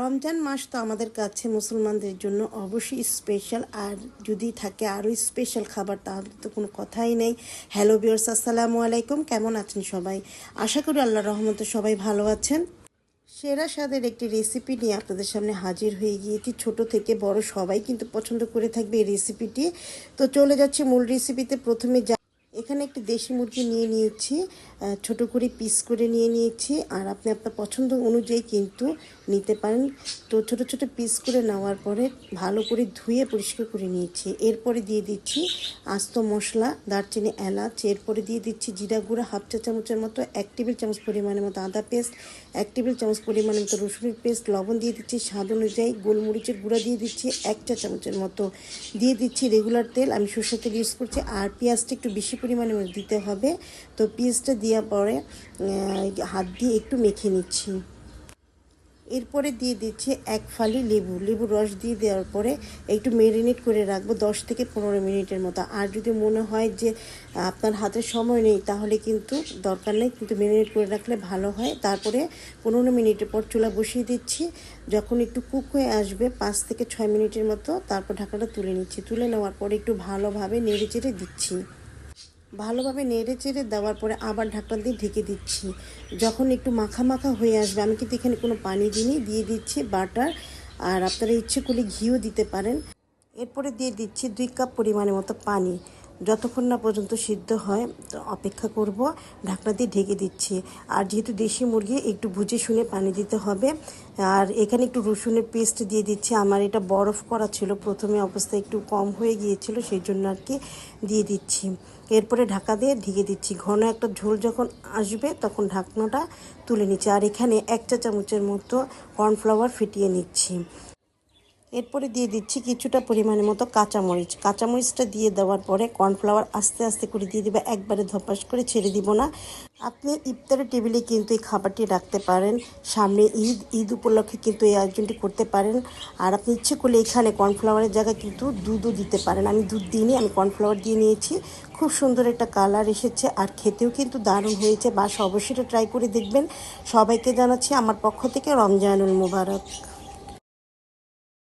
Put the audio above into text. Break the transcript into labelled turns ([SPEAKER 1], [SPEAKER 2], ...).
[SPEAKER 1] রমজান মাস তো আমাদের কাছে মুসলমানদের জন্য অবশ্যই স্পেশাল, আর যদি থাকে আরও স্পেশাল খাবার তাহলে তো কোনো কথাই নেই। হ্যালো ভিউয়ার্স, আসসালামু আলাইকুম। কেমন আছেন সবাই? আশা করি আল্লাহর রহমতে সবাই ভালো আছেন। সেরা স্বাদের একটি রেসিপি নিয়ে আপনাদের সামনে হাজির হয়ে গিয়েছি। ছোট থেকে বড় সবাই কিন্তু পছন্দ করে থাকবে এই রেসিপিটি। তো চলে যাচ্ছি মূল রেসিপিতে। প্রথমে এখানে একটি দেশি মুরগি নিয়ে নিয়েছি, ছোট করে পিস করে নিয়ে নিয়েছি। আর আপনি আপনার পছন্দ অনুযায়ী কিন্তু নিতে পারেন। তো ছোট ছোট পিস করে নেওয়ার পরে ভালো করে ধুয়ে পরিষ্কার করে নিয়েছি। এরপরে দিয়ে দিচ্ছি আস্ত মশলা, দারচিনি, এলাচ। এরপরে দিয়ে দিচ্ছি জিরা গুঁড়া হাফ চা চামচের মতো, 1 টেবিল চামচ পরিমাণের মতো আদা পেস্ট, 1 টেবিল চামচ পরিমাণের মতো রসুনের পেস্ট, লবণ দিয়ে দিচ্ছি স্বাদ অনুযায়ী, গোলমরিচের গুঁড়া দিয়ে দিচ্ছি 1 চা চামচের মতো, দিয়ে দিচ্ছি রেগুলার তেল, আমি সরষের তেল ইউজ করছি। আর পেঁয়াজটা একটু বেশি পরিমাণে দিতে হবে। তো পেঁয়াজটা দেওয়ার পরে হাত দিয়ে একটু মেখে নিচ্ছি। এরপরে দিয়ে দিচ্ছি 1 ফালি লেবুর রস দিয়ে দেওয়ার পরে একটু ম্যারিনেট করে রাখবো 10 থেকে 15 মিনিটের মতো। আর যদি মনে হয় যে আপনার হাতে সময় নেই তাহলে কিন্তু দরকার নেই, কিন্তু ম্যারিনেট করে রাখলে ভালো হয়। তারপরে 15 মিনিটের পর চুলা বসিয়ে দিচ্ছি। যখন একটু কুক হয়ে আসবে 5 থেকে 6 মিনিটের মতো, তারপর ঢাকনাটা তুলে নিচ্ছি। তুলে নেওয়ার পরে একটু ভালোভাবে নেড়ে চেড়ে দিচ্ছি। ভালোভাবে নেড়ে চেড়ে দেওয়ার পরে আবার ঢাকনা দিয়ে ঢেকে দিচ্ছি। যখন একটু মাখা মাখা হয়ে আসবে, আমি কিন্তু এখানে কোনো পানি দিইনি, দিয়ে দিচ্ছি বাটার। আর আপনারা ইচ্ছে করলে ঘিও দিতে পারেন। এরপরে দিয়ে দিচ্ছি 2 কাপ পরিমাণের মতো পানি। যতক্ষণ না পর্যন্ত সিদ্ধ হয় তো অপেক্ষা করব। ঢাকনা দিয়ে ঢেকে দিচ্ছি। আর যেহেতু দেশি মুরগি একটু বুঝে শুনে পানি দিতে হবে। আর এখানে একটু রসুনের পেস্ট দিয়ে দিচ্ছি। আমার এটা বরফ করা ছিল, প্রথমে অবস্থা একটু কম হয়ে গিয়েছিল, সেই জন্য আর কি দিয়ে দিচ্ছি। এরপরে ঢাকা দিয়ে ঢেকে দিচ্ছি। ঘন একটা ঝোল যখন আসবে তখন ঢাকনাটা তুলে নিচ্ছি। আর এখানে 1 চা চামচের মতো কর্নফ্লাওয়ার ফেটিয়ে নিচ্ছি। এরপরে দিয়ে দিচ্ছি কিছুটা পরিমাণের মতো কাঁচামরিচটা দিয়ে দেওয়ার পরে কর্নফ্লাওয়ার আস্তে আস্তে করে দিয়ে দেবে, একবারে ধপাস করে ছেড়ে দিব না। আপনি ইফতারের টেবিলে কিন্তু এই খাবারটি রাখতে পারেন। সামনে ঈদ উপলক্ষে কিন্তু এই আয়োজনটি করতে পারেন। আর আপনি ইচ্ছে করলে এখানে কর্নফ্লাওয়ারের জায়গায় কিন্তু দুধও দিতে পারেন। আমি দুধ দিইনি, আমি কর্নফ্লাওয়ার দিয়ে নিয়েছি। খুব সুন্দর একটা কালার এসেছে, আর খেতেও কিন্তু দারুণ হয়েছে। অবশ্যই ট্রাই করে দেখবেন। সবাইকে জানাচ্ছি আমার পক্ষ থেকে রমজানুল মুবারক।